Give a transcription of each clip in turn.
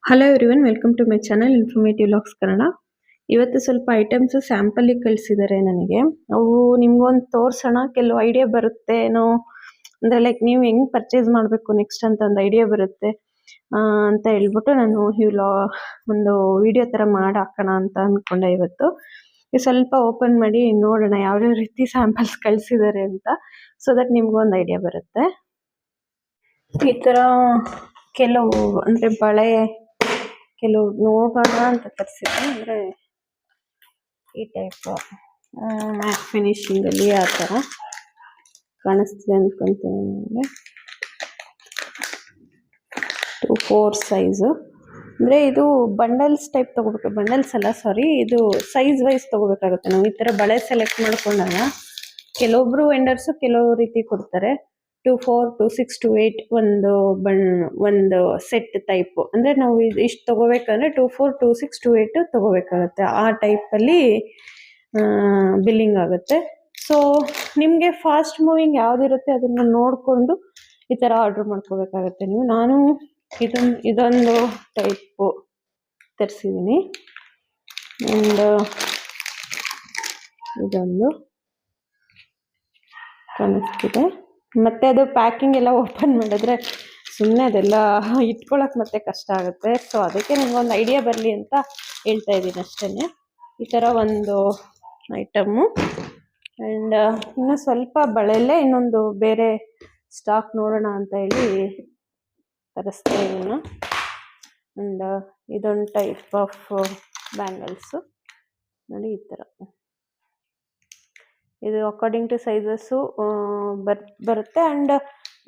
Hello everyone, welcome to my channel informative logs Kannada. ಇವತ್ತು ಸ್ವಲ್ಪ items ಸ್ಯಾಂಪಲಿಗೆ ಕಳಿಸಿದ್ದಾರೆ ನನಗೆ. ಅವು ನಿಮ್ಗೊಂದು ತೋರ್ಸೋಣ, ಕೆಲವು ಐಡಿಯಾ ಬರುತ್ತೆ ಏನೋ, ಅಂದ್ರೆ ಲೈಕ್ ನೀವು ಹೆಂಗ್ ಪರ್ಚೇಸ್ ಮಾಡಬೇಕು ನೆಕ್ಸ್ಟ್ ಅಂತ ಒಂದು ಐಡಿಯಾ ಬರುತ್ತೆ ಅಂತ ಹೇಳ್ಬಿಟ್ಟು ನಾನು ಒಂದು ವಿಡಿಯೋ ತರ ಮಾಡಿ ಹಾಕೋಣ ಅಂತ ಅನ್ಕೊಂಡೆ. ಇವತ್ತು ಸ್ವಲ್ಪ ಓಪನ್ ಮಾಡಿ ನೋಡೋಣ ಯಾವ್ಯಾವ ರೀತಿ ಸ್ಯಾಂಪಲ್ಸ್ ಕಳಿಸಿದ್ದಾರೆ ಅಂತ, ಸೊ ದಟ್ ನಿಮ್ಗೊಂದು ಐಡಿಯಾ ಬರುತ್ತೆ. ಈ ತರ ಕೆಲವು ಅಂದ್ರೆ ಬಳೆ ಕೆಲವು ನೋಡೋಣ ಅಂತ ತರಿಸಿದ್ದೆ. ಅಂದರೆ ಈ ಟೈಪ್ ಮ್ಯಾಟ್ ಫಿನಿಶಿಂಗ್ ಅಲ್ಲಿ ಆ ಥರ ಕಾಣಿಸ್ತಿದೆ ಅನ್ಕೊಂತೀನಿ. ನಿಮಗೆ 2-4 ಸೈಜು, ಅಂದರೆ ಇದು ಬಂಡಲ್ಸ್ ಟೈಪ್ ತಗೋಬೇಕು. ಬಂಡಲ್ಸ್ ಅಲ್ಲ, ಸಾರಿ, ಇದು ಸೈಜ್ ವೈಸ್ ತಗೋಬೇಕಾಗುತ್ತೆ. ನಾವು ಈ ಥರ ಬಳೆ ಸೆಲೆಕ್ಟ್ ಮಾಡ್ಕೊಂಡಾಗ ಕೆಲವೊಬ್ರು ವೆಂಡರ್ಸು ಕೆಲವು ರೀತಿ ಕೊಡ್ತಾರೆ. 2-4, 2-6, 2-8 ಒಂದು ಸೆಟ್ ಟೈಪ್. ಅಂದ್ರೆ ನಾವು ಇಷ್ಟು ತಗೋಬೇಕಂದ್ರೆ 2-4, 2-6, 2-8 ತಗೋಬೇಕಾಗತ್ತೆ. ಆ ಟೈಪಲ್ಲಿ ಬಿಲ್ಲಿಂಗ್ ಆಗುತ್ತೆ. ಸೊ ನಿಮಗೆ ಫಾಸ್ಟ್ ಮೂವಿಂಗ್ ಯಾವ್ದಿರುತ್ತೆ ಅದನ್ನ ನೋಡಿಕೊಂಡು ಈ ಥರ ಆರ್ಡರ್ ಮಾಡ್ಕೋಬೇಕಾಗತ್ತೆ ನೀವು. ನಾನು ಇದೊಂದು ಟೈಪು ತರಿಸಿದ್ದೀನಿ. ಆ್ಯಂಡ್ ಇದೊಂದು ಕಾಣಿಸ್ತಿದೆ. ಮತ್ತೆ ಅದು ಪ್ಯಾಕಿಂಗ್ ಎಲ್ಲ ಓಪನ್ ಮಾಡಿದ್ರೆ ಸುಮ್ಮನೆ ಅದೆಲ್ಲ ಇಟ್ಕೊಳಕ್ ಮತ್ತೆ ಕಷ್ಟ ಆಗುತ್ತೆ. ಸೊ ಅದಕ್ಕೆ ನಿಮ್ಗೊಂದು ಐಡಿಯಾ ಬರಲಿ ಅಂತ ಹೇಳ್ತಾ ಇದ್ದೀನಿ ಅಷ್ಟೇ. ಈ ಥರ ಒಂದು ಐಟಮ್ಮು. ಆ್ಯಂಡ್ ಇನ್ನು ಸ್ವಲ್ಪ ಬಳೆಯಲ್ಲೇ ಇನ್ನೊಂದು ಬೇರೆ ಸ್ಟಾಕ್ ನೋಡೋಣ ಅಂತ ಹೇಳಿ ತರಿಸ್ತಾ ಇದ್ದೀನಿ. ಆ್ಯಂಡ್ ಇದೊಂದು ಟೈಪ್ ಆಫ್ ಬ್ಯಾಂಗಲ್ಸು ನೋಡಿ, ಈ ಥರ. ಇದು ಅಕಾರ್ಡಿಂಗ್ ಟು ಸೈಜಸ್ಸು ಬರುತ್ತೆ. ಆ್ಯಂಡ್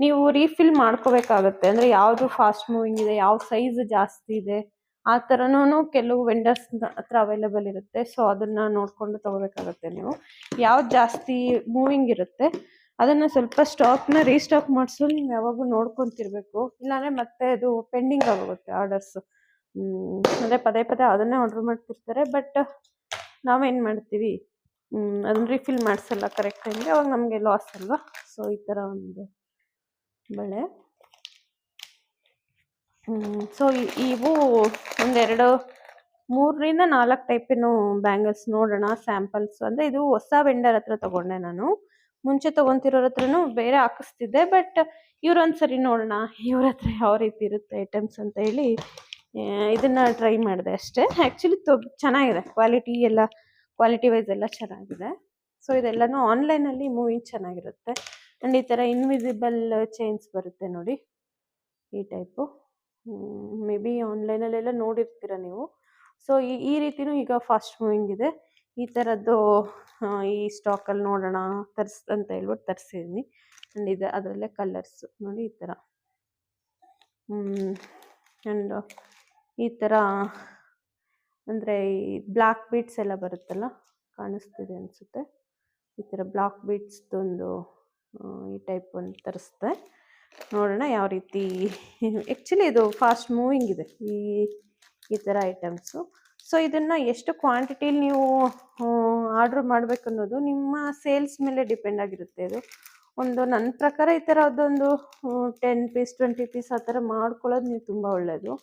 ನೀವು ರೀಫಿಲ್ ಮಾಡ್ಕೋಬೇಕಾಗತ್ತೆ. ಅಂದರೆ ಯಾವುದು ಫಾಸ್ಟ್ ಮೂವಿಂಗ್ ಇದೆ, ಯಾವ ಸೈಜ್ ಜಾಸ್ತಿ ಇದೆ ಆ ಥರನೂ ಕೆಲವು ವೆಂಡರ್ಸ್ ಹತ್ರ ಅವೈಲೇಬಲ್ ಇರುತ್ತೆ. ಸೊ ಅದನ್ನು ನೋಡಿಕೊಂಡು ತೊಗೋಬೇಕಾಗತ್ತೆ ನೀವು. ಯಾವ್ದು ಜಾಸ್ತಿ ಮೂವಿಂಗ್ ಇರುತ್ತೆ ಅದನ್ನು ಸ್ವಲ್ಪ ಸ್ಟಾಕ್ನ ರೀಸ್ಟಾಕ್ ಮಾಡಿಸೋದು ನೀವು ಯಾವಾಗೂ ನೋಡ್ಕೊತಿರ್ಬೇಕು. ಇಲ್ಲಾಂದರೆ ಮತ್ತೆ ಅದು ಪೆಂಡಿಂಗ್ ಆಗೋಗುತ್ತೆ ಆರ್ಡರ್ಸು. ಅಂದರೆ ಪದೇ ಪದೇ ಅದನ್ನೇ ಆರ್ಡರ್ ಮಾಡ್ತಿರ್ತಾರೆ. ಬಟ್ ನಾವೇನು ಮಾಡ್ತೀವಿ, ಅದನ್ನ ರಿಫಿಲ್ ಮಾಡಿಸಲ್ಲ ಕರೆಕ್ಟ್ ಟೈಮ್ಗೆ, ಅವಾಗ ನಮಗೆ ಲಾಸ್ ಅಲ್ವಾ. ಸೊ ಈ ಥರ ಒಂದು ಬಳೆ. ಸೊ ಇವು ಒಂದೆರಡು 3-4 ಟೈಪಿನ ಬ್ಯಾಂಗಲ್ಸ್ ನೋಡೋಣ ಸ್ಯಾಂಪಲ್ಸ್. ಅಂದರೆ ಇದು ಹೊಸ ವೆಂಡರ್ ಹತ್ರ ತಗೊಂಡೆ ನಾನು. ಮುಂಚೆ ತೊಗೊತಿರೋರ ಹತ್ರನೂ ಬೇರೆ ಹಾಕಿಸ್ತಿದ್ದೆ. ಬಟ್ ಇವ್ರೊಂದ್ಸರಿ ನೋಡೋಣ ಇವ್ರ ಹತ್ರ ಯಾವ ರೀತಿ ಇರುತ್ತೆ ಐಟಮ್ಸ್ ಅಂತ ಹೇಳಿ ಇದನ್ನ ಟ್ರೈ ಮಾಡಿದೆ ಅಷ್ಟೇ. ಆ್ಯಕ್ಚುಲಿ ಚೆನ್ನಾಗಿದೆ, ಕ್ವಾಲಿಟಿ ವೈಸ್ ಎಲ್ಲ ಚೆನ್ನಾಗಿದೆ. ಸೊ ಇದೆಲ್ಲನೂ ಆನ್ಲೈನಲ್ಲಿ ಮೂವಿಂಗ್ ಚೆನ್ನಾಗಿರುತ್ತೆ. ಆ್ಯಂಡ್ ಈ ಥರ ಇನ್ವಿಸಿಬಲ್ ಚೈನ್ಸ್ ಬರುತ್ತೆ ನೋಡಿ, ಈ ಟೈಪು. ಮೇ ಬಿ ಆನ್ಲೈನಲ್ಲೆಲ್ಲ ನೋಡಿರ್ತೀರ ನೀವು. ಸೊ ಈ ರೀತಿನೂ ಈಗ ಫಾಸ್ಟ್ ಮೂವಿಂಗ್ ಇದೆ. ಈ ಥರದ್ದು ಈ ಸ್ಟಾಕಲ್ಲಿ ನೋಡೋಣ ಅಂತ ಹೇಳ್ಬಿಟ್ಟು ತರಿಸಿದ್ದೀನಿ. ಆ್ಯಂಡ್ ಇದೆ ಅದರಲ್ಲೇ ಕಲರ್ಸು ನೋಡಿ, ಈ ಥರ. ಆ್ಯಂಡ್ ಈ ಥರ ಅಂದರೆ ಈ ಬ್ಲ್ಯಾಕ್ ಬೀಡ್ಸ್ ಎಲ್ಲ ಬರುತ್ತಲ್ಲ, ಕಾಣಿಸ್ತಿದೆ ಅನಿಸುತ್ತೆ. ಈ ಥರ ಬ್ಲ್ಯಾಕ್ ಬೀಡ್ಸ್ದೊಂದು ಈ ಟೈಪ್ ಒಂದು ತರಿಸ್ದೆ. ನೋಡೋಣ ಯಾವ ರೀತಿ. ಆ್ಯಕ್ಚುಲಿ ಇದು ಫಾಸ್ಟ್ ಮೂವಿಂಗ್ ಇದೆ ಈ ಥರ ಐಟಮ್ಸು. ಸೊ ಇದನ್ನು ಎಷ್ಟು ಕ್ವಾಂಟಿಟಿಲಿ ನೀವು ಆರ್ಡ್ರ್ ಮಾಡಬೇಕು ಅನ್ನೋದು ನಿಮ್ಮ ಸೇಲ್ಸ್ ಮೇಲೆ ಡಿಪೆಂಡ್ ಆಗಿರುತ್ತೆ. ಇದು ನನ್ನ ಪ್ರಕಾರ ಈ ಥರ ಅದೊಂದು 10 ಪೀಸ್ 20 ಪೀಸ್ ಆ ಥರ ಮಾಡ್ಕೊಳ್ಳೋದು ನೀವು ತುಂಬ ಒಳ್ಳೆಯದು.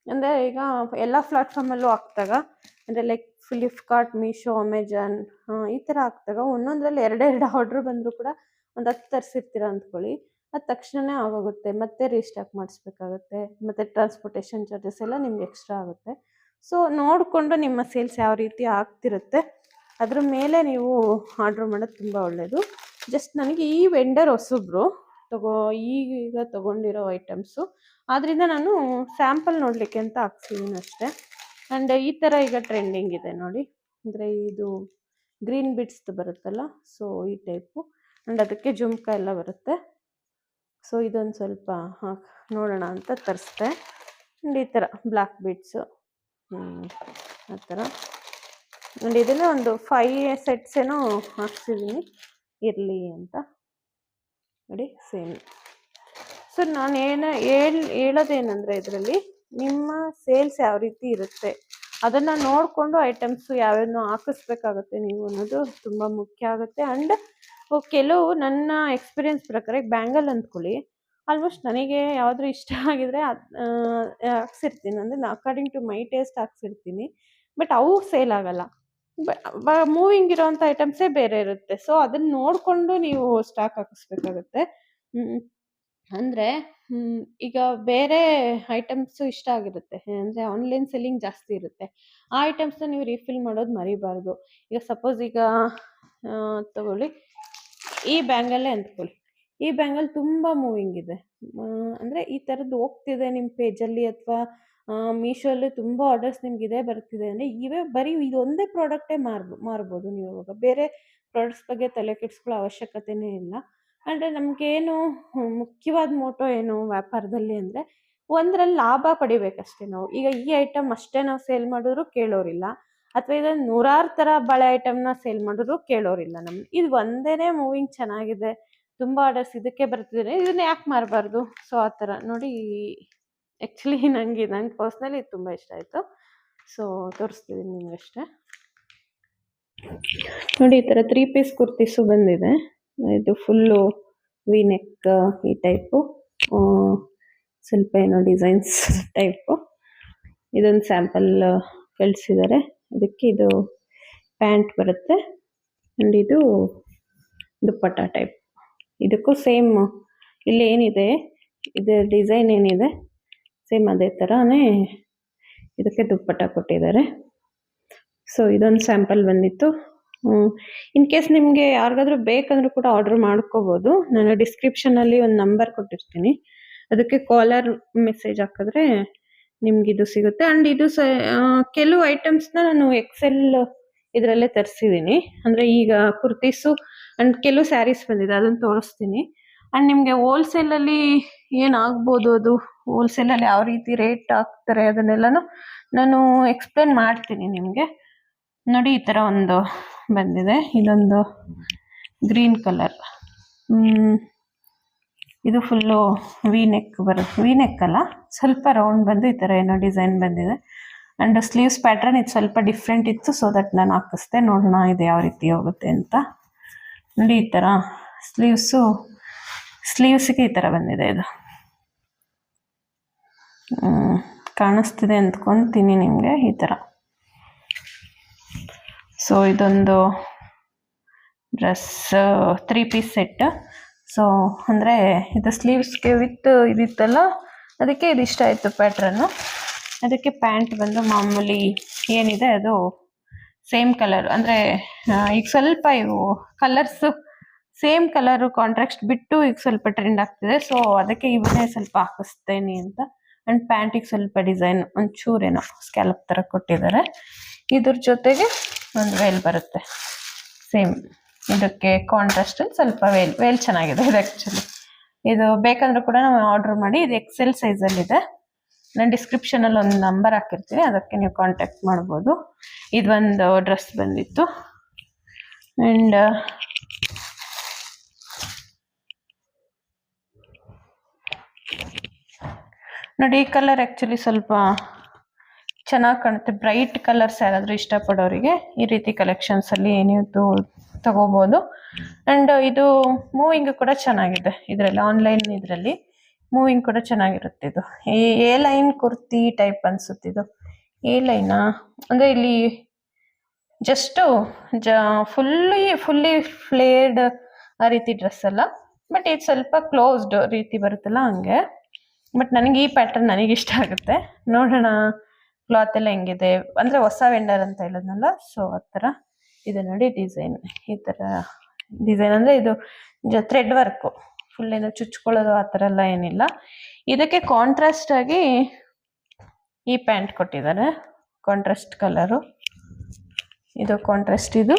ಅಂದರೆ ಈಗ ಎಲ್ಲ ಪ್ಲಾಟ್ಫಾರ್ಮಲ್ಲೂ ಹಾಕ್ದಾಗ, ಅಂದರೆ ಲೈಕ್ ಫ್ಲಿಪ್ಕಾರ್ಟ್, ಮೀಶೋ, ಅಮೆಜಾನ್ ಈ ಥರ ಹಾಕ್ದಾಗ ಒಂದೊಂದರಲ್ಲಿ 2 ಆರ್ಡ್ರ್ ಬಂದರೂ ಕೂಡ ಒಂದು 10 ತರಿಸಿರ್ತೀರ ಅಂದ್ಕೊಳ್ಳಿ, ಅದು ತಕ್ಷಣವೇ ಆಗೋಗುತ್ತೆ. ಮತ್ತೆ ರೀಸ್ಟಾಕ್ ಮಾಡಿಸ್ಬೇಕಾಗುತ್ತೆ. ಮತ್ತು ಟ್ರಾನ್ಸ್ಪೋರ್ಟೇಷನ್ ಚಾರ್ಜಸ್ ಎಲ್ಲ ನಿಮ್ಗೆ ಎಕ್ಸ್ಟ್ರಾ ಆಗುತ್ತೆ. ಸೊ ನೋಡಿಕೊಂಡು ನಿಮ್ಮ ಸೇಲ್ಸ್ ಯಾವ ರೀತಿ ಆಗ್ತಿರುತ್ತೆ ಅದ್ರ ಮೇಲೆ ನೀವು ಆರ್ಡ್ರ್ ಮಾಡೋದು ತುಂಬ ಒಳ್ಳೆಯದು. ಜಸ್ಟ್ ನನಗೆ ಈ ವೆಂಡರ್ ಹೊಸಬ್ರು ಈಗ ತೊಗೊಂಡಿರೋ ಐಟಮ್ಸು, ಆದ್ದರಿಂದ ನಾನು ಸ್ಯಾಂಪಲ್ ನೋಡಲಿಕ್ಕೆ ಅಂತ ಹಾಕ್ಸಿದ್ದೀನಿ ಅಷ್ಟೇ. ಆ್ಯಂಡ್ ಈ ಥರ ಈಗ ಟ್ರೆಂಡಿಂಗ್ ಇದೆ ನೋಡಿ, ಅಂದರೆ ಇದು ಗ್ರೀನ್ ಬಿಡ್ಸ್ದು ಬರುತ್ತಲ್ಲ, ಸೊ ಈ ಟೈಪು. ಆ್ಯಂಡ್ ಅದಕ್ಕೆ ಜುಮ್ಕ ಎಲ್ಲ ಬರುತ್ತೆ. ಸೊ ಇದೊಂದು ಸ್ವಲ್ಪ ನೋಡೋಣ ಅಂತ ತರಿಸ್ದೆ. ಆ್ಯಂಡ್ ಈ ಥರ ಬ್ಲ್ಯಾಕ್ ಬೀಡ್ಸು ಆ ಥರ. ಆ್ಯಂಡ್ ಇದನ್ನು ಒಂದು 5 ಸೆಟ್ಸ್ ಏನೋ ಹಾಕ್ಸಿದ್ದೀನಿ ಇರಲಿ ಅಂತ ನೋಡಿ, ಸೇಮ್. ಸೊ ನಾನು ಹೇಳೋದೇನೆಂದರೆ ಇದರಲ್ಲಿ ನಿಮ್ಮ ಸೇಲ್ಸ್ ಯಾವ ರೀತಿ ಇರುತ್ತೆ ಅದನ್ನು ನೋಡಿಕೊಂಡು ಐಟಮ್ಸು ಯಾವ್ಯಾವ ಹಾಕಿಸ್ಬೇಕಾಗುತ್ತೆ ನೀವು ಅನ್ನೋದು ತುಂಬ ಮುಖ್ಯ ಆಗುತ್ತೆ. ಆ್ಯಂಡ್ ಕೆಲವು ನನ್ನ ಎಕ್ಸ್ಪೀರಿಯನ್ಸ್ ಪ್ರಕಾರ ಬ್ಯಾಂಗಲ್ ಅಂದ್ಕೊಳ್ಳಿ, ಆಲ್ಮೋಸ್ಟ್ ನನಗೆ ಯಾವ್ದಾದ್ರು ಇಷ್ಟ ಆಗಿದ್ರೆ ಹಾಕ್ಸಿರ್ತೀನಿ. ಅಂದರೆ ಅಕಾರ್ಡಿಂಗ್ ಟು ಮೈ ಟೇಸ್ಟ್ ಹಾಕ್ಸಿರ್ತೀನಿ. ಬಟ್ ಅವು ಸೇಲ್ ಆಗಲ್ಲ. ಮೂವಿಂಗ್ ಇರೋವಂಥ ಐಟಮ್ಸೇ ಬೇರೆ ಇರುತ್ತೆ. ಸೊ ಅದನ್ನ ನೋಡಿಕೊಂಡು ನೀವು ಸ್ಟಾಕ್ ಹಾಕಿಸ್ಬೇಕಾಗುತ್ತೆ. ಅಂದರೆ ಈಗ ಬೇರೆ ಐಟಮ್ಸು ಇಷ್ಟ ಆಗಿರುತ್ತೆ. ಅಂದರೆ ಆನ್ಲೈನ್ ಸೆಲ್ಲಿಂಗ್ ಜಾಸ್ತಿ ಇರುತ್ತೆ. ಆ ಐಟಮ್ಸ್ನ ನೀವು ರೀಫಿಲ್ ಮಾಡೋದು ಮರಿಬಾರ್ದು. ಈಗ ಸಪೋಸ್ ಈಗ ತಗೊಳ್ಳಿ, ಈ ಬ್ಯಾಂಗಲ್ಲೇ ಅಂದ್ಕೊಳ್ಳಿ. ಈ ಬ್ಯಾಂಗಲ್ ತುಂಬ ಮೂವಿಂಗ್ ಇದೆ. ಅಂದರೆ ಈ ಥರದ್ದು ಹೋಗ್ತಿದೆ ನಿಮ್ಮ ಪೇಜಲ್ಲಿ ಅಥವಾ ಮೀಶೋಲ್ಲಿ ತುಂಬ ಆರ್ಡರ್ಸ್ ನಿಮ್ಗೆ ಇದೇ ಬರ್ತಿದೆ ಅಂದರೆ ಬರೀ ಇದೊಂದೇ ಪ್ರಾಡಕ್ಟೇ ಮಾರ್ಬೋದು ನೀವು. ಇವಾಗ ಬೇರೆ ಪ್ರಾಡಕ್ಟ್ಸ್ ಬಗ್ಗೆ ತಲೆ ಕೆಡಿಸ್ಕೊಳ್ಳೋ ಅವಶ್ಯಕತೆನೇ ಇಲ್ಲ. ಅಂದರೆ ನಮಗೇನು ಮುಖ್ಯವಾದ ಮೋಟೋ ಏನು ವ್ಯಾಪಾರದಲ್ಲಿ ಅಂದರೆ ಒಂದರಲ್ಲಿ ಲಾಭ ಪಡಿಬೇಕಷ್ಟೇ ನಾವು. ಈಗ ಈ ಐಟಮ್ ಅಷ್ಟೇ ನಾವು ಸೇಲ್ ಮಾಡಿದ್ರು ಕೇಳೋರಿಲ್ಲ, ಅಥವಾ ಇದನ್ನು 100 ಥರ ಬಳೆ ಐಟಮ್ನ ಸೇಲ್ ಮಾಡಿದ್ರು ಕೇಳೋರಿಲ್ಲ ನಮ್ಗೆ. ಇದು ಒಂದೇ ಮೂವಿಂಗ್ ಚೆನ್ನಾಗಿದೆ, ತುಂಬ ಆರ್ಡರ್ಸ್ ಇದಕ್ಕೆ ಬರ್ತಿದೆ, ಇದನ್ನ ಯಾಕೆ ಮಾರಬಾರ್ದು? ಸೊ ಆ ಥರ ನೋಡಿ. ಆ್ಯಕ್ಚುಲಿ ನಂಗೆ ಪರ್ಸ್ನಲಿ ಇದು ತುಂಬ ಇಷ್ಟ ಆಯಿತು. ಸೊ ತೋರಿಸ್ತಿದ್ದೀನಿ ನಿಮಗಷ್ಟೇ. ನೋಡಿ, ಈ ಥರ 3 ಪೀಸ್ ಕುರ್ತೀಸು ಬಂದಿದೆ. ಇದು ಫುಲ್ಲು ವಿ ನೆಕ್ ಈ ಟೈಪು, ಸ್ವಲ್ಪ ಏನೋ ಡಿಸೈನ್ಸ್ ಟೈಪು. ಇದೊಂದು ಸ್ಯಾಂಪಲ್ ಕಳಿಸಿದ್ದಾರೆ. ಅದಕ್ಕೆ ಇದು ಪ್ಯಾಂಟ್ ಬರುತ್ತೆ ಆ್ಯಂಡ್ ಇದು ದುಪ್ಪಟ್ಟ ಟೈಪ್. ಇದಕ್ಕೂ ಸೇಮ್ ಇಲ್ಲಿ ಏನಿದೆ, ಇದು ಡಿಸೈನ್ ಏನಿದೆ ಸೇಮ್ ಅದೇ ಥರನೇ ಇದಕ್ಕೆ ದುಪ್ಪಟ್ಟ ಕೊಟ್ಟಿದ್ದಾರೆ. ಸೊ ಇದೊಂದು ಸ್ಯಾಂಪಲ್ ಬಂದಿತ್ತು. ಇನ್ ಕೇಸ್ ನಿಮಗೆ ಯಾರಿಗಾದ್ರೂ ಬೇಕಂದ್ರೂ ಕೂಡ ಆರ್ಡರ್ ಮಾಡ್ಕೋಬೋದು. ನಾನು ಡಿಸ್ಕ್ರಿಪ್ಷನಲ್ಲಿ ಒಂದು ನಂಬರ್ ಕೊಟ್ಟಿರ್ತೀನಿ, ಅದಕ್ಕೆ ಕಾಲರ್ ಮೆಸೇಜ್ ಹಾಕಿದ್ರೆ ನಿಮ್ಗಿದು ಸಿಗುತ್ತೆ. ಆ್ಯಂಡ್ ಇದು ಕೆಲವು ಐಟಮ್ಸ್ನ ನಾನು ಎಕ್ಸೆಲ್ ಇದರಲ್ಲೇ ತರಿಸಿದ್ದೀನಿ. ಅಂದರೆ ಈಗ ಕುರ್ತೀಸು ಆ್ಯಂಡ್ ಕೆಲವು ಸ್ಯಾರೀಸ್ ಬಂದಿದೆ, ಅದನ್ನು ತೋರಿಸ್ತೀನಿ. ಆ್ಯಂಡ್ ನಿಮಗೆ ಹೋಲ್ಸೇಲಲ್ಲಿ ಏನಾಗ್ಬೋದು, ಅದು ಹೋಲ್ಸೇಲಲ್ಲಿ ಯಾವ ರೀತಿ ರೇಟ್ ಹಾಕ್ತಾರೆ ಅದನ್ನೆಲ್ಲನೂ ನಾನು ಎಕ್ಸ್ಪ್ಲೇನ್ ಮಾಡ್ತೀನಿ ನಿಮಗೆ. ನೋಡಿ, ಈ ಥರ ಒಂದು ಬಂದಿದೆ. ಇದೊಂದು ಗ್ರೀನ್ ಕಲರ್, ಇದು ಫುಲ್ಲು ವಿ ನೆಕ್ ಬರುತ್ತೆ. ವಿ ನೆಕ್ ಅಲ್ಲ, ಸ್ವಲ್ಪ ರೌಂಡ್ ಬಂದು ಈ ಥರ ಏನೋ ಡಿಸೈನ್ ಬಂದಿದೆ. ಆ್ಯಂಡ್ ಸ್ಲೀವ್ಸ್ ಪ್ಯಾಟ್ರನ್ ಇದು ಸ್ವಲ್ಪ ಡಿಫ್ರೆಂಟ್ ಇತ್ತು, ಸೊ ದಟ್ ನಾನು ಹಾಕಿಸ್ದೆ. ನೋಡೋಣ ಇದು ಯಾವ ರೀತಿ ಹೋಗುತ್ತೆ ಅಂತ. ನೋಡಿ, ಈ ಥರ ಸ್ಲೀವ್ಸಿಗೆ ಈ ಥರ ಬಂದಿದೆ. ಇದು ಕಾಣಿಸ್ತಿದೆ ಅಂದ್ಕೊತೀನಿ ನಿಮಗೆ, ಈ ಥರ. ಸೊ ಇದೊಂದು ಡ್ರೆಸ್ 3 ಪೀಸ್ ಸೆಟ್. ಸೊ ಅಂದರೆ ಇದು ಸ್ಲೀವ್ಸ್ಗೆ ವಿತ್ ಇದಿತ್ತಲ್ಲ, ಅದಕ್ಕೆ ಇದು ಇಷ್ಟ ಆಯಿತು ಪ್ಯಾಟ್ರನ್ನು. ಅದಕ್ಕೆ ಪ್ಯಾಂಟ್ ಬಂದು ಮಾಮೂಲಿ ಏನಿದೆ ಅದು ಸೇಮ್ ಕಲರ್. ಅಂದರೆ ಈಗ ಸ್ವಲ್ಪ ಇವು ಕಲರ್ಸು ಸೇಮ್ ಕಲರು ಕಾಂಟ್ರಾಕ್ಟ್ ಬಿಟ್ಟು ಈಗ ಸ್ವಲ್ಪ ಟ್ರೆಂಡ್ ಆಗ್ತಿದೆ. ಸೊ ಅದಕ್ಕೆ ಇವನ್ನೇ ಸ್ವಲ್ಪ ಹಾಕಿಸ್ತೇನೆ ಅಂತ. ಆ್ಯಂಡ್ ಪ್ಯಾಂಟಿಗೆ ಸ್ವಲ್ಪ ಡಿಸೈನ್ ಒಂಚೂರೇನೋ ಸ್ಕ್ಯಾಲಪ್ ಥರ ಕೊಟ್ಟಿದ್ದಾರೆ. ಇದ್ರ ಜೊತೆಗೆ ಒಂದು ವೇಲ್ ಬರುತ್ತೆ ಸೇಮ್. ಇದಕ್ಕೆ ಕಾಂಟ್ರಾಸ್ಟಲ್ಲಿ ಸ್ವಲ್ಪ ವೇಲ್ ಚೆನ್ನಾಗಿದೆ ಇದು. ಆ್ಯಕ್ಚುಲಿ ಇದು ಬೇಕಂದ್ರೂ ಕೂಡ ನಾವು ಆರ್ಡ್ರ್ ಮಾಡಿ. ಇದು ಎಕ್ಸೆಲ್ ಸೈಜಲ್ಲಿದೆ. ನಾನು ಡಿಸ್ಕ್ರಿಪ್ಷನಲ್ಲಿ ಒಂದು ನಂಬರ್ ಹಾಕಿರ್ತೀನಿ, ಅದಕ್ಕೆ ನೀವು ಕಾಂಟ್ಯಾಕ್ಟ್ ಮಾಡ್ಬೋದು. ಇದೊಂದು ಡ್ರೆಸ್ ಬಂದಿತ್ತು. ಆ್ಯಂಡ್ ನೋಡಿ, ಈ ಕಲರ್ ಆ್ಯಕ್ಚುಲಿ ಸ್ವಲ್ಪ ಚೆನ್ನಾಗಿ ಕಾಣುತ್ತೆ. ಬ್ರೈಟ್ ಕಲರ್ಸ್ ಯಾರಾದರೂ ಇಷ್ಟಪಡೋರಿಗೆ ಈ ರೀತಿ ಕಲೆಕ್ಷನ್ಸಲ್ಲಿ ನೀವು ತಗೋಬೋದು. ಆ್ಯಂಡ್ ಇದು ಮೂವಿಂಗ್ ಕೂಡ ಚೆನ್ನಾಗಿದೆ. ಇದರಲ್ಲಿ ಆನ್ಲೈನ್ ಇದರಲ್ಲಿ ಮೂವಿಂಗ್ ಕೂಡ ಚೆನ್ನಾಗಿರುತ್ತೆ. ಇದು ಎ ಲೈನ್ ಕುರ್ತಿ ಟೈಪ್ ಅನಿಸುತ್ತಿದ್ದು. ಎ ಲೈನಾ ಅಂದರೆ ಇಲ್ಲಿ ಜಸ್ಟು ಫುಲ್ಲಿ ಫ್ಲೇರ್ಡ್ ಆ ರೀತಿ ಡ್ರೆಸ್ ಅಲ್ಲ, ಬಟ್ ಇದು ಸ್ವಲ್ಪ ಕ್ಲೋಸ್ಡ್ ರೀತಿ ಬರುತ್ತಲ್ಲ ಹಂಗೆ. ಬಟ್ ನನಗೆ ಈ ಪ್ಯಾಟರ್ನ್ ನನಗಿಷ್ಟ ಆಗುತ್ತೆ. ನೋಡೋಣ ಕ್ಲಾತ್ ಎಲ್ಲ ಹೆಂಗಿದೆ. ಅಂದರೆ ಹೊಸ ವೆಂಡರ್ ಅಂತ ಹೇಳಿದ್ನಲ್ಲ, ಸೊ ಆ ಥರ ಇದೆ. ನೋಡಿ ಡಿಸೈನ್, ಈ ಥರ ಡಿಸೈನ್. ಅಂದರೆ ಇದು ಥ್ರೆಡ್ ವರ್ಕು, ಫುಲ್ ಏನೋ ಚುಚ್ಕೊಳ್ಳೋದು ಆ ಥರ ಎಲ್ಲ ಏನಿಲ್ಲ. ಇದಕ್ಕೆ ಕಾಂಟ್ರಾಸ್ಟ್ ಆಗಿ ಈ ಪ್ಯಾಂಟ್ ಕೊಟ್ಟಿದ್ದಾರೆ, ಕಾಂಟ್ರಾಸ್ಟ್ ಕಲರು. ಇದು ಕಾಂಟ್ರಾಸ್ಟ್. ಇದು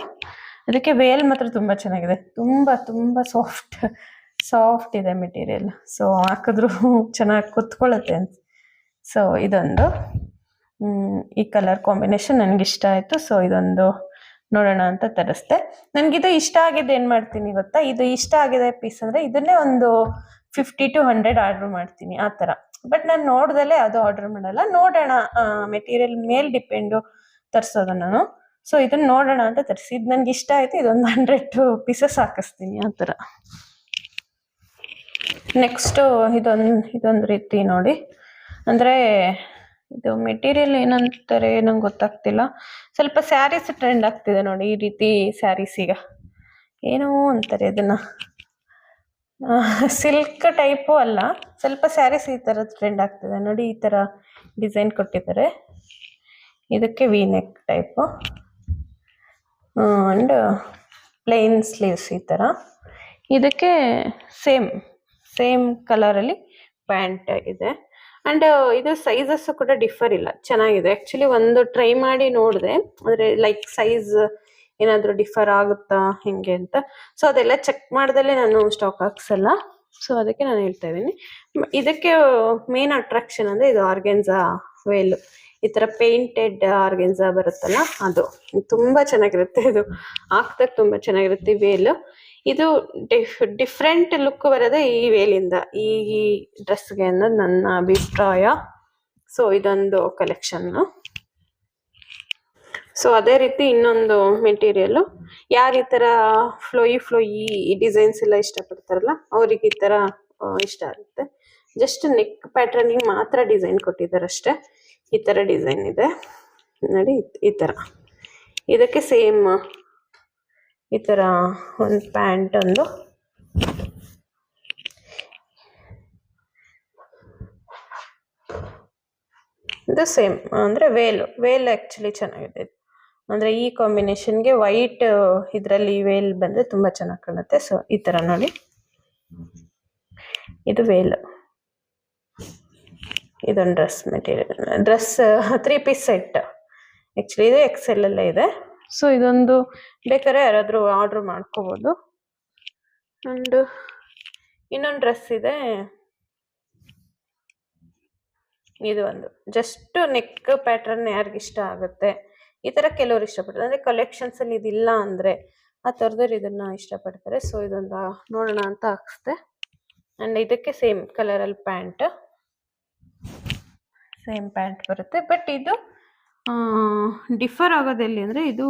ಅದಕ್ಕೆ ವೇಲ್ ಮಾತ್ರ ತುಂಬ ಚೆನ್ನಾಗಿದೆ. ತುಂಬ ಸಾಫ್ಟ್ ಇದೆ ಮೆಟೀರಿಯಲ್. ಸೊ ಹಾಕಿದ್ರೂ ಚೆನ್ನಾಗಿ ಕುತ್ಕೊಳ್ಳುತ್ತೆ ಅಂತ. ಸೊ ಇದೊಂದು ಈ ಕಲರ್ ಕಾಂಬಿನೇಷನ್ ನನಗಿಷ್ಟ ಆಯಿತು. ಸೊ ಇದೊಂದು ನೋಡೋಣ ಅಂತ ತರಿಸ್ದೆ. ನನಗಿದು ಇಷ್ಟ ಆಗಿದೆ. ಏನು ಮಾಡ್ತೀನಿ ಗೊತ್ತಾ, ಇದು ಇಷ್ಟ ಆಗಿದೆ ಪೀಸ್ ಅಂದರೆ ಇದನ್ನೇ ಒಂದು 50 to 100 ಆರ್ಡ್ರ್ ಮಾಡ್ತೀನಿ ಆ ಥರ. ಬಟ್ ನಾನು ನೋಡ್ದಲೇ ಅದು ಆರ್ಡ್ರ್ ಮಾಡಲ್ಲ. ನೋಡೋಣ, ಮೆಟೀರಿಯಲ್ ಮೇಲೆ ಡಿಪೆಂಡು ತರಿಸೋದು ನಾನು. ಸೊ ಇದನ್ನು ನೋಡೋಣ ಅಂತ ತರಿಸಿ. ಇದು ನನಗೆ ಇಷ್ಟ ಆಯಿತು. ಇದೊಂದು 100 ಪೀಸಸ್ ಹಾಕಿಸ್ತೀನಿ ಆ ಥರ. ನೆಕ್ಸ್ಟು ಇದೊಂದು ರೀತಿ ನೋಡಿ, ಅಂದರೆ ಇದು ಮೆಟೀರಿಯಲ್ ಏನಂತಾರೆ ನಂಗೆ ಗೊತ್ತಾಗ್ತಿಲ್ಲ. ಸ್ವಲ್ಪ ಸ್ಯಾರೀಸ್ ಟ್ರೆಂಡ್ ಆಗ್ತಿದೆ ನೋಡಿ, ಈ ರೀತಿ ಸ್ಯಾರೀಸ್ ಈಗ ಏನೋ ಅಂತಾರೆ ಇದನ್ನ, ಸಿಲ್ಕ್ ಟೈಪು ಅಲ್ಲ, ಸ್ವಲ್ಪ ಸ್ಯಾರೀಸ್ ಈ ಥರ ಟ್ರೆಂಡ್ ಆಗ್ತಿದೆ ನೋಡಿ. ಈ ಥರ ಡಿಸೈನ್ ಕೊಟ್ಟಿದ್ದಾರೆ, ಇದಕ್ಕೆ V neck type and plain sleeves ಈ ಥರ. ಇದಕ್ಕೆ ಸೇಮ್ ಕಲರಲ್ಲಿ ಪ್ಯಾಂಟ್ ಇದೆ. ಆ್ಯಂಡ್ ಇದು ಸೈಜಸ್ಸು ಕೂಡ ಡಿಫರ್ ಇಲ್ಲ, ಚೆನ್ನಾಗಿದೆ. ಆ್ಯಕ್ಚುಲಿ ಒಂದು ಟ್ರೈ ಮಾಡಿ ನೋಡಿದೆ, ಅಂದರೆ ಲೈಕ್ ಸೈಜ್ ಏನಾದರೂ ಡಿಫರ್ ಆಗುತ್ತಾ ಹೆಂಗೆ ಅಂತ. ಸೊ ಅದೆಲ್ಲ ಚೆಕ್ ಮಾಡ್ದಲ್ಲೇ ನಾನು ಸ್ಟಾಕ್ ಹಾಕ್ಸಲ್ಲ, ಸೊ ಅದಕ್ಕೆ ನಾನು ಹೇಳ್ತಾ ಇದ್ದೀನಿ. ಇದಕ್ಕೆ ಮೇನ್ ಅಟ್ರಾಕ್ಷನ್ ಅಂದರೆ ಇದು ಆರ್ಗೆನ್ಸಾ ವೇಲ್, ಈ ಥರ ಪೇಂಟೆಡ್ ಆರ್ಗೆನ್ಸಾ ಬರುತ್ತಲ್ಲ ಅದು ತುಂಬ ಚೆನ್ನಾಗಿರುತ್ತೆ. ಇದು ಹಾಕ್ದಾಗ ತುಂಬ ಚೆನ್ನಾಗಿರುತ್ತೆ ವೇಲ್. ಇದು ಡಿಫ್ರೆಂಟ್ ಲುಕ್ ಬರೋದೇ ಈ ವೇಲಿಂದ ಈ ಡ್ರೆಸ್ಗೆ ಅನ್ನೋದು ನನ್ನ ಅಭಿಪ್ರಾಯ. ಸೊ ಇದೊಂದು ಕಲೆಕ್ಷನ್ನು. ಸೊ ಅದೇ ರೀತಿ ಇನ್ನೊಂದು ಮೆಟೀರಿಯಲ್ಲು, ಯಾರು ಈ ಥರ ಫ್ಲೋಯಿ ಡಿಸೈನ್ಸ್ ಎಲ್ಲ ಇಷ್ಟಪಡ್ತಾರಲ್ಲ ಅವ್ರಿಗೆ ಈ ಥರ ಇಷ್ಟ ಆಗುತ್ತೆ. ಜಸ್ಟ್ ನೆಕ್ ಪ್ಯಾಟ್ರನಿಗೆ ಮಾತ್ರ ಡಿಸೈನ್ ಕೊಟ್ಟಿದ್ದಾರೆ ಅಷ್ಟೇ. ಈ ಥರ ಡಿಸೈನ್ ಇದೆ ನೋಡಿ, ಈ ಥರ. ಇದಕ್ಕೆ ಸೇಮ್ ಈ ಥರ ಒಂದು ಪ್ಯಾಂಟ್, ಒಂದು ಇದು ಸೇಮ್ ಅಂದರೆ ವೇಲ್ ಆ್ಯಕ್ಚುಲಿ ಚೆನ್ನಾಗಿದೆ. ಅಂದರೆ ಈ ಕಾಂಬಿನೇಷನ್ಗೆ ವೈಟ್ ಇದರಲ್ಲಿ ವೇಲ್ ಬಂದರೆ ತುಂಬ ಚೆನ್ನಾಗಿ ಕಾಣುತ್ತೆ. ಸೊ ಈ ಥರ ನೋಡಿ, ಇದು ವೇಲ್, ಇದೊಂದು dress material, dress 3 piece set. Actually ಇದು XL ಅಲ್ಲೇ ಇದೆ. ಸೊ ಇದೊಂದು ಬೇಕಾದ್ರೆ ಯಾರಾದರೂ ಆರ್ಡ್ರ್ ಮಾಡ್ಕೋಬೋದು. ಆ್ಯಂಡ್ ಇನ್ನೊಂದು ಡ್ರೆಸ್ ಇದೆ, ಇದು ಒಂದು ಜಸ್ಟ್ ನೆಕ್ ಪ್ಯಾಟ್ರನ್ ಯಾರಿಗಿಷ್ಟ ಆಗುತ್ತೆ ಈ ಥರ ಕೆಲವರು ಇಷ್ಟಪಡ್ತಾರೆ. ಅಂದರೆ ಕಲೆಕ್ಷನ್ಸಲ್ಲಿ ಇದಿಲ್ಲ ಅಂದರೆ ಆ ಥರದವ್ರು ಇದನ್ನು ಇಷ್ಟಪಡ್ತಾರೆ. ಸೊ ಇದೊಂದು ನೋಡೋಣ ಅಂತ ಹಾಕ್ಸ್ದೆ. ಆ್ಯಂಡ್ ಇದಕ್ಕೆ ಸೇಮ್ ಕಲರಲ್ಲಿ ಸೇಮ್ ಪ್ಯಾಂಟ್ ಬರುತ್ತೆ. ಬಟ್ ಇದು ಡಿಫರ್ ಆಗೋದೆಲ್ಲಿ ಅಂದರೆ ಇದು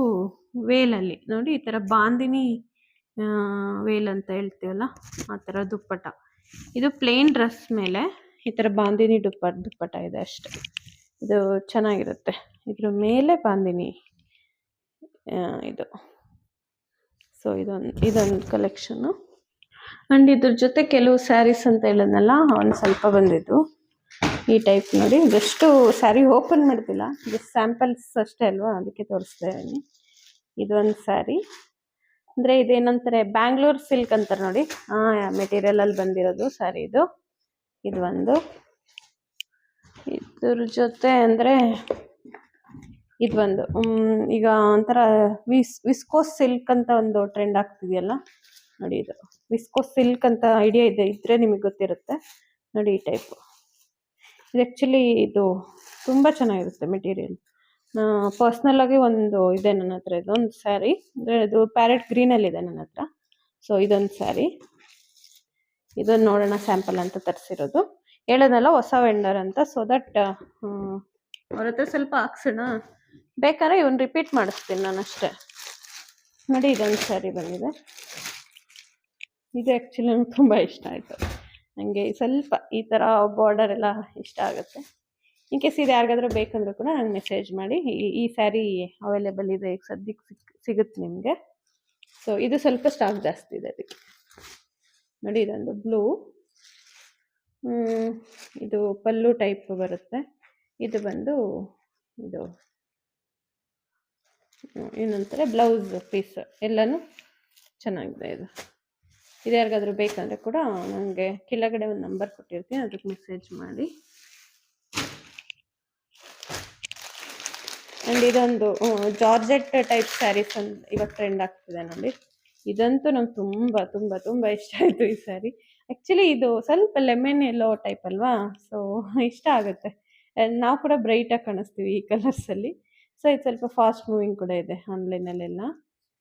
ವೇಲಲ್ಲಿ ನೋಡಿ, ಈ ಥರ ಬಾಂದಿನಿ ವೇಲ್ ಅಂತ ಹೇಳ್ತೀವಲ್ಲ ಆ ಥರ ದುಪ್ಪಟ. ಇದು ಪ್ಲೇನ್ ಡ್ರೆಸ್ ಮೇಲೆ ಈ ಥರ ಬಾಂದಿನಿ ದುಪ್ಪಟ ಇದೆ ಅಷ್ಟೆ. ಇದು ಚೆನ್ನಾಗಿರುತ್ತೆ, ಇದ್ರ ಮೇಲೆ ಬಾಂದಿನಿ ಇದು. ಸೊ ಇದೊಂದು ಕಲೆಕ್ಷನ್ನು. ಆ್ಯಂಡ್ ಇದ್ರ ಜೊತೆ ಕೆಲವು ಸ್ಯಾರೀಸ್ ಅಂತ ಹೇಳಿದ್ನಲ್ಲ, ಒಂದು ಸ್ವಲ್ಪ ಬಂದಿದ್ದು ಈ ಟೈಪ್ ನೋಡಿ. ಜಸ್ಟು ಸ್ಯಾರಿ ಓಪನ್ ಮಾಡ್ತಿಲ್ಲ, ಜಸ್ಟ್ ಸ್ಯಾಂಪಲ್ಸ್ ಅಷ್ಟೇ ಅಲ್ವಾ, ಅದಕ್ಕೆ ತೋರಿಸ್ತಾ ಇದ್ದೀನಿ. ಇದೊಂದು ಸ್ಯಾರಿ, ಅಂದರೆ ಇದೇನಂತಾರೆ ಬ್ಯಾಂಗ್ಳೂರ್ ಸಿಲ್ಕ್ ಅಂತಾರೆ ನೋಡಿ, ಮೆಟೀರಿಯಲಲ್ಲಿ ಬಂದಿರೋದು ಸ್ಯಾರಿ ಇದು. ಇದು ಒಂದು, ಇದ್ರ ಜೊತೆ ಅಂದರೆ ಇದು ಒಂದು ಈಗ ಒಂಥರ ವಿಸ್ಕೋಸ್ ಸಿಲ್ಕ್ ಅಂತ ಒಂದು ಟ್ರೆಂಡ್ ಆಗ್ತಿದೆಯಲ್ಲ ನೋಡಿ. ಇದು ವಿಸ್ಕೋಸ್ ಸಿಲ್ಕ್ ಅಂತ ಐಡಿಯಾ ಇದ್ರೆ ನಿಮಗೆ ಗೊತ್ತಿರುತ್ತೆ ನೋಡಿ, ಈ ಟೈಪು. ಇದು ಆ್ಯಕ್ಚುಲಿ ಇದು ತುಂಬ ಚೆನ್ನಾಗಿರುತ್ತೆ ಮೆಟೀರಿಯಲ್. ಪರ್ಸ್ನಲ್ಲಾಗಿ ಒಂದು ಇದೆ ನನ್ನ ಹತ್ರ, ಇದೊಂದು ಸ್ಯಾರಿ, ಅಂದರೆ ಇದು ಪ್ಯಾರೆಟ್ ಗ್ರೀನಲ್ಲಿದೆ ನನ್ನ ಹತ್ರ. ಸೊ ಇದೊಂದು ಸ್ಯಾರಿ, ಇದನ್ನು ನೋಡೋಣ ಸ್ಯಾಂಪಲ್ ಅಂತ ತರಿಸಿರೋದು. ಹೇಳೋದಲ್ಲ ಹೊಸ ವೆಂಡರ್ ಅಂತ, ಸೊ ದಟ್ ಅವ್ರ ಹತ್ರ ಸ್ವಲ್ಪ ಹಾಕ್ಸೋಣ, ಬೇಕಾದ್ರೆ ಇವನು ರಿಪೀಟ್ ಮಾಡಿಸ್ತೀನಿ ನಾನು ಅಷ್ಟೇ. ನೋಡಿ ಇದೊಂದು ಸ್ಯಾರಿ ಬಂದಿದೆ, ಇದು ಆ್ಯಕ್ಚುಲಿ ನನಗೆ ತುಂಬ ಇಷ್ಟ ಆಯಿತು. ನನಗೆ ಸ್ವಲ್ಪ ಈ ಥರ ಬಾರ್ಡರ್ ಎಲ್ಲ ಇಷ್ಟ ಆಗುತ್ತೆ. ಇನ್ ಕೇಸ್ ಇದು ಯಾರಿಗಾದ್ರೂ ಬೇಕಂದ್ರೂ ಕೂಡ ನಂಗೆ ಮೆಸೇಜ್ ಮಾಡಿ. ಈ ಸ್ಯಾರಿ ಅವೈಲೇಬಲ್ ಇದೆ ಈಗ ಸದ್ಯಕ್ಕೆ, ಸಿಗುತ್ತೆ ನಿಮಗೆ. ಸೊ ಇದು ಸ್ವಲ್ಪ ಸ್ಟಾಕ್ ಜಾಸ್ತಿ ಇದೆ ಅದಕ್ಕೆ ನೋಡಿ. ಇದೊಂದು ಬ್ಲೂ, ಇದು ಪಲ್ಲು ಟೈಪ್ ಬರುತ್ತೆ. ಇದು ಬಂದು ಇದು ಏನಂತಾರೆ ಬ್ಲೌಸ್ ಪೀಸ್, ಎಲ್ಲನೂ ಚೆನ್ನಾಗಿದೆ. ಇದು ಯಾರಿಗಾದ್ರೂ ಬೇಕಂದರೆ ಕೂಡ ನನಗೆ ಕೆಳಗಡೆ ಒಂದು ನಂಬರ್ ಕೊಟ್ಟಿರ್ತೀನಿ, ಅದಕ್ಕೆ ಮೆಸೇಜ್ ಮಾಡಿ. ಆ್ಯಂಡ್ ಇದೊಂದು ಜಾರ್ಜೆಟ್ ಟೈಪ್ ಸ್ಯಾರೀಸ್ ಅಂತ ಇವಾಗ ಟ್ರೆಂಡ್ ಆಗ್ತಿದೆ ನೋಡಿ. ಇದಂತೂ ನಂಗೆ ತುಂಬ ತುಂಬ ತುಂಬ ಇಷ್ಟ ಆಯಿತು ಈ ಸ್ಯಾರಿ. ಆ್ಯಕ್ಚುಲಿ ಇದು ಸ್ವಲ್ಪ ಲೆಮನ್ ಎಲ್ಲೋ ಟೈಪ್ ಅಲ್ವಾ, ಸೊ ಇಷ್ಟ ಆಗುತ್ತೆ. ನಾವು ಕೂಡ ಬ್ರೈಟಾಗಿ ಕಾಣಿಸ್ತೀವಿ ಈ ಕಲರ್ಸಲ್ಲಿ. ಸೊ ಇದು ಸ್ವಲ್ಪ ಫಾಸ್ಟ್ ಮೂವಿಂಗ್ ಕೂಡ ಇದೆ ಆನ್ಲೈನಲ್ಲೆಲ್ಲ.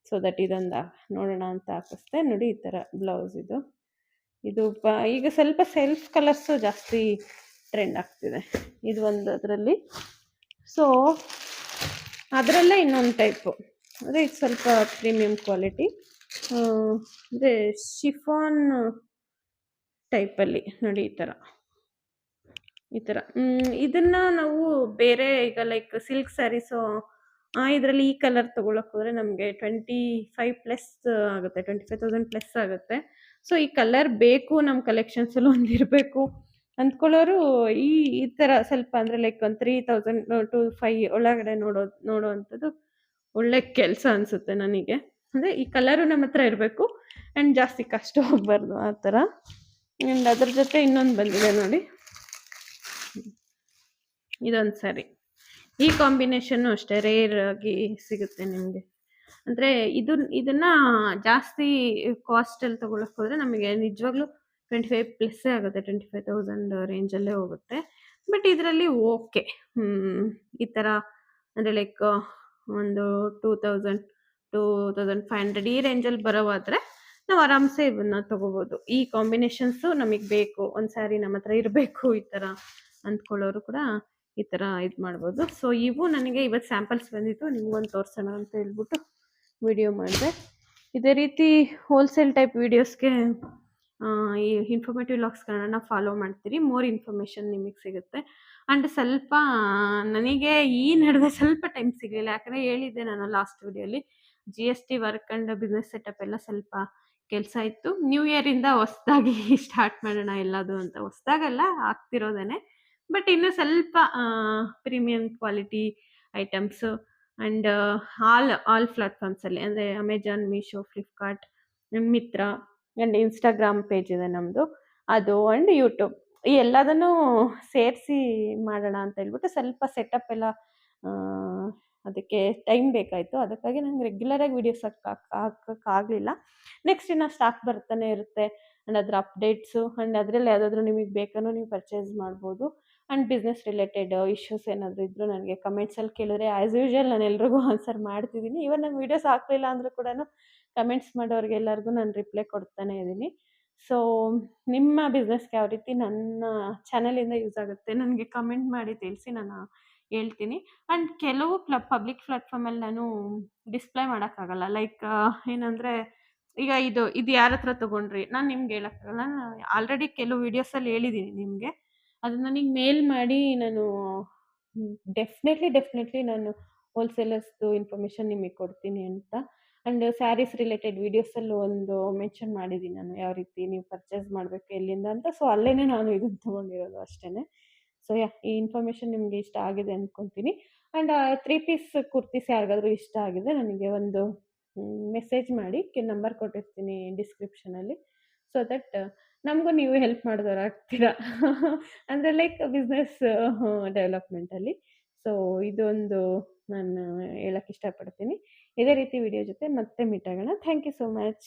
ಸೊ ದಟ್ ಇದೊಂದು ನೋಡೋಣ ಅಂತ ಹಾಕಿಸ್ದೆ ನೋಡಿ. ಈ ಥರ ಬ್ಲೌಸ್ ಇದು ಈಗ ಸ್ವಲ್ಪ ಸೆಲ್ಫ್ ಕಲರ್ಸು ಜಾಸ್ತಿ ಟ್ರೆಂಡ್ ಆಗ್ತಿದೆ. ಇದು ಒಂದು ಅದರಲ್ಲಿ. ಸೊ ಅದರಲ್ಲೇ ಇನ್ನೊಂದು ಟೈಪು, ಅಂದರೆ ಇದು ಸ್ವಲ್ಪ ಪ್ರೀಮಿಯಂ ಕ್ವಾಲಿಟಿ, ಅಂದರೆ ಶಿಫಾನ್ ಟೈಪಲ್ಲಿ ನೋಡಿ ಈ ಥರ ಇದನ್ನ ನಾವು ಬೇರೆ ಈಗ ಲೈಕ್ ಸಿಲ್ಕ್ ಸ್ಯಾರೀಸು ಇದರಲ್ಲಿ ಈ ಕಲರ್ ತೊಗೊಳಕ್ಕೆ ಹೋದರೆ ನಮಗೆ 25 ಪ್ಲಸ್ ಆಗುತ್ತೆ, 25,000 ಪ್ಲಸ್ ಆಗುತ್ತೆ. ಸೊ ಈ ಕಲರ್ ಬೇಕು ನಮ್ಮ ಕಲೆಕ್ಷನ್ಸಲ್ಲಿ ಒಂದಿರಬೇಕು ಅಂದ್ಕೊಳ್ಳೋರು ಈ ಈ ಥರ ಸ್ವಲ್ಪ ಅಂದರೆ ಲೈಕ್ ಒಂದು 3000 ಟು 5 ಒಳಗಡೆ ನೋಡೋವಂಥದ್ದು ಒಳ್ಳೆ ಕೆಲಸ ಅನಿಸುತ್ತೆ ನನಗೆ. ಅಂದರೆ ಈ ಕಲರು ನಮ್ಮ ಹತ್ರ ಇರಬೇಕು ಆ್ಯಂಡ್ ಜಾಸ್ತಿ ಕಷ್ಟ ಹೋಗಬಾರ್ದು ಆ ಥರ. ಆ್ಯಂಡ್ ಅದ್ರ ಜೊತೆ ಇನ್ನೊಂದು ಬಂದಿದೆ ನೋಡಿ, ಇದೊಂದು ಸ್ಯಾರಿ. ಈ ಕಾಂಬಿನೇಷನ್ನು ಅಷ್ಟೇ ರೇರ್ ಆಗಿ ಸಿಗುತ್ತೆ ನಿಮಗೆ. ಅಂದರೆ ಇದನ್ನ ಜಾಸ್ತಿ ಕಾಸ್ಟಲ್ಲಿ ತೊಗೊಳಕ್ಕೆ ಹೋದರೆ ನಮಗೆ ನಿಜವಾಗ್ಲೂ 25 ಪ್ಲಸ್ಸೇ ಆಗುತ್ತೆ, 25,000 ರೇಂಜಲ್ಲೇ ಹೋಗುತ್ತೆ. ಬಟ್ ಇದರಲ್ಲಿ ಓಕೆ ಈ ಥರ ಅಂದರೆ ಲೈಕ್ ಒಂದು 2000 2500 ಈ ರೇಂಜಲ್ಲಿ ಬರೋವಾದರೆ ನಾವು ಆರಾಮ್ಸೆ ಇವನ್ನ ತೊಗೋಬೋದು. ಈ ಕಾಂಬಿನೇಷನ್ಸು ನಮಗೆ ಬೇಕು, ಒಂದು ಸ್ಯಾರಿ ನಮ್ಮ ಹತ್ರ ಇರಬೇಕು ಈ ಥರ ಅಂದ್ಕೊಳ್ಳೋರು ಕೂಡ ಈ ಥರ ಇದು ಮಾಡ್ಬೋದು. ಸೊ ಇವು ನನಗೆ ಇವತ್ತು ಸ್ಯಾಂಪಲ್ಸ್ ಬಂದಿತ್ತು, ನಿಮ್ಗೊಂದು ತೋರಿಸೋಣ ಅಂತ ಹೇಳ್ಬಿಟ್ಟು ವಿಡಿಯೋ ಮಾಡಿದೆ. ಇದೇ ರೀತಿ ಹೋಲ್ಸೇಲ್ ಟೈಪ್ ವೀಡಿಯೋಸ್ಗೆ ಈ ಇನ್ಫಾರ್ಮೇಟಿವ್ ಲಾಗ್ಸ್ ಕನ್ನಡನ ಫಾಲೋ ಮಾಡ್ತೀರಿ, ಮೋರ್ ಇನ್ಫಾರ್ಮೇಷನ್ ನಿಮಗೆ ಸಿಗುತ್ತೆ. ಆ್ಯಂಡ್ ಸ್ವಲ್ಪ ನನಗೆ ಈ ನಡುವೆ ಸ್ವಲ್ಪ ಟೈಮ್ ಸಿಗಲಿಲ್ಲ, ಯಾಕಂದರೆ ಹೇಳಿದ್ದೆ ನಾನು ಲಾಸ್ಟ್ ವಿಡಿಯೋಲಿ GST work and business setup ಎಲ್ಲ ಸ್ವಲ್ಪ ಕೆಲಸ ಇತ್ತು. ನ್ಯೂ ಇಯರಿಂದ ಹೊಸ್ದಾಗಿ ಸ್ಟಾರ್ಟ್ ಮಾಡೋಣ ಎಲ್ಲದು ಅಂತ, ಹೊಸ್ದಾಗಲ್ಲ ಆಗ್ತಿರೋದೇನೆ. ಬಟ್ ಇನ್ನು ಸ್ವಲ್ಪ premium quality items and all ಪ್ಲಾಟ್ಫಾರ್ಮ್ಸಲ್ಲಿ ಅಂದರೆ Amazon, Meesho, Flipkart, Myntra and Instagram page ಇದೆ ನಮ್ಮದು, ಅದು ಆ್ಯಂಡ್ ಯೂಟ್ಯೂಬ್ ಈ ಎಲ್ಲದನ್ನೂ ಸೇರಿಸಿ ಮಾಡೋಣ ಅಂತ ಹೇಳ್ಬಿಟ್ಟು ಸ್ವಲ್ಪ ಸೆಟಪ್ ಎಲ್ಲ ಅದಕ್ಕೆ ಟೈಮ್ ಬೇಕಾಯಿತು. ಅದಕ್ಕಾಗಿ ನಂಗೆ ರೆಗ್ಯುಲರಾಗಿ ವೀಡಿಯೋಸ್ ಹಾಕೋಕ್ಕಾಗಲಿಲ್ಲ. ನೆಕ್ಸ್ಟ್ ಇನ್ನು ಸ್ಟಾಕ್ ಬರ್ತಾನೆ ಇರುತ್ತೆ ಆ್ಯಂಡ್ ಅದರ ಅಪ್ಡೇಟ್ಸು ಆ್ಯಂಡ್ ಅದರಲ್ಲಿ ಯಾವುದಾದ್ರೂ ನಿಮಗೆ ಬೇಕನ್ನೋ ನೀವು ಪರ್ಚೇಸ್ ಮಾಡ್ಬೋದು. ಆ್ಯಂಡ್ ಬಿಸ್ನೆಸ್ ರಿಲೇಟೆಡ್ ಇಶ್ಯೂಸ್ ಏನಾದರೂ ಇದ್ದರೂ ನನಗೆ ಕಮೆಂಟ್ಸಲ್ಲಿ ಕೇಳಿದ್ರೆ ಆ್ಯಸ್ ಯೂಶ್ವಲ್ ನಾನು ಎಲ್ರಿಗೂ ಆನ್ಸರ್ ಮಾಡ್ತಿದ್ದೀನಿ. ಈವನ್ ನಂಗೆ ವೀಡಿಯೋಸ್ ಹಾಕಲಿಲ್ಲ ಅಂದರೂ ಕೂಡ ಕಮೆಂಟ್ಸ್ ಮಾಡೋರಿಗೆಲ್ಲರಿಗೂ ನಾನು ರಿಪ್ಲೈ ಕೊಡ್ತಾನೆ ಇದ್ದೀನಿ. ಸೊ ನಿಮ್ಮ ಬಿಸ್ನೆಸ್ಗೆ ಯಾವ ರೀತಿ ನನ್ನ ಚಾನಲಿಂದ ಯೂಸ್ ಆಗುತ್ತೆ ನನಗೆ ಕಮೆಂಟ್ ಮಾಡಿ ತಿಳಿಸಿ, ನಾನು ಹೇಳ್ತೀನಿ. ಆ್ಯಂಡ್ ಕೆಲವು ಪಬ್ಲಿಕ್ ಪ್ಲಾಟ್ಫಾರ್ಮಲ್ಲಿ ನಾನು ಡಿಸ್ಪ್ಲೇ ಮಾಡೋಕ್ಕಾಗಲ್ಲ. ಲೈಕ್ ಏನಂದರೆ ಈಗ ಇದು ಯಾರ ಹತ್ರ ತೊಗೊಂಡ್ರಿ ನಾನು ನಿಮ್ಗೆ ಹೇಳೋಕ್ಕಾಗಲ್ಲ. ನಾನು ಆಲ್ರೆಡಿ ಕೆಲವು ವೀಡಿಯೋಸಲ್ಲಿ ಹೇಳಿದ್ದೀನಿ ನಿಮಗೆ, ಅದನ್ನು ನನಗೆ ಮೇಲ್ ಮಾಡಿ ನಾನು ಡೆಫಿನೆಟ್ಲಿ ನಾನು ಹೋಲ್ಸೇಲರ್ಸ್ದು ಇನ್ಫಾರ್ಮೇಷನ್ ನಿಮಗೆ ಕೊಡ್ತೀನಿ ಅಂತ. ಆ್ಯಂಡ್ ಸ್ಯಾರೀಸ್ ರಿಲೇಟೆಡ್ ವೀಡಿಯೋಸಲ್ಲಿ ಒಂದು ಮೆನ್ಷನ್ ಮಾಡಿದ್ದೀನಿ ನಾನು, ಯಾವ ರೀತಿ ನೀವು ಪರ್ಚೇಸ್ ಮಾಡಬೇಕು ಎಲ್ಲಿಂದ ಅಂತ. ಸೊ ಅಲ್ಲೇ ನಾನು ಇದನ್ನು ತೊಗೊಂಡಿರೋದು ಅಷ್ಟೇ. ಸೊ ಈ ಇನ್ಫಾರ್ಮೇಷನ್ ನಿಮಗೆ ಇಷ್ಟ ಆಗಿದೆ ಅಂದ್ಕೊತೀನಿ. ಆ್ಯಂಡ್ 3 ಪೀಸ್ ಕುರ್ತೀಸ್ ಯಾರಿಗಾದ್ರೂ ಇಷ್ಟ ಆಗಿದೆ ನನಗೆ ಒಂದು ಮೆಸೇಜ್ ಮಾಡಿ, ನಂಬರ್ ಕೊಟ್ಟಿರ್ತೀನಿ ಡಿಸ್ಕ್ರಿಪ್ಷನಲ್ಲಿ. ಸೊ ದಟ್ ನಮಗೂ ನೀವು ಹೆಲ್ಪ್ ಮಾಡಿದವರಾಗ್ತೀರಾ ಅಂದರೆ ಲೈಕ್ ಬಿಸ್ನೆಸ್ ಡೆವಲಪ್ಮೆಂಟಲ್ಲಿ. ಸೊ ಇದೊಂದು ನಾನು ಹೇಳೋಕ್ಕೆ ಇಷ್ಟಪಡ್ತೀನಿ. ಇದೇ ರೀತಿ ವಿಡಿಯೋ ಜೊತೆ ಮತ್ತೆ ಮೀಟ್ ಆಗೋಣ. Thank you so much.